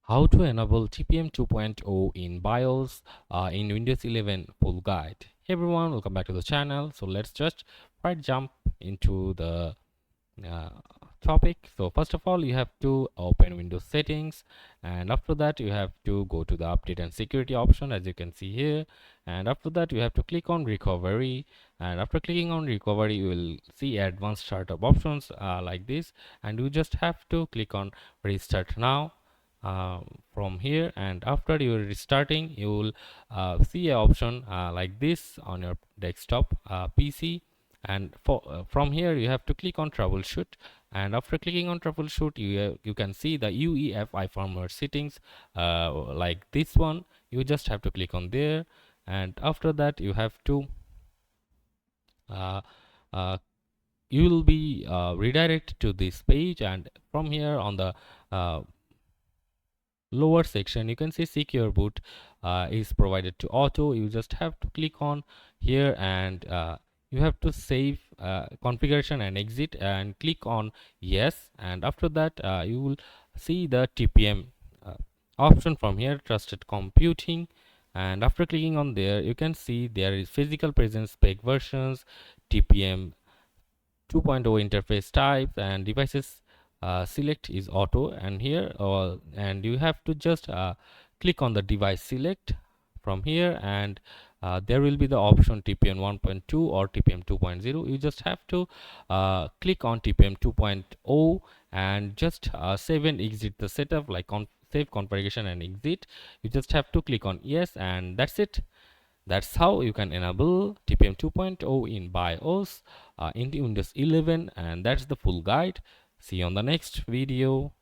How to enable TPM 2.0 in BIOS in Windows 11 full guide. Hey everyone, welcome back to the channel. So let's just right jump into the uh, topic. So first of all, you have to open Windows settings, and after that you have to go to the update and security option, as you can see here. And after that you have to click on recovery, and after clicking on recovery you will see advanced startup options like this, and you just have to click on restart now from here. And after you're restarting, you will see an option like this on your desktop PC. And from here you have to click on troubleshoot, and after clicking on troubleshoot you can see the UEFI firmware settings like this one. You just have to click on there, and after that you have to uh, uh, you will be redirected to this page. And from here on the uh, lower section you can see secure boot is provided to auto. You just have to click on here, and you have to save configuration and exit and click on yes. And after that you will see the TPM uh, option from here, trusted computing. And after clicking on there you can see there is physical presence spec versions, TPM 2.0 interface type, and devices select is auto. And here and you have to just click on the device select from here, and there will be the option TPM 1.2 or TPM 2.0. You just have to click on TPM 2.0 and just save and exit the setup, like on save configuration and exit. You just have to click on yes, and that's it. That's how you can enable TPM 2.0 in BIOS in the Windows 11, and that's the full guide. See you on the next video.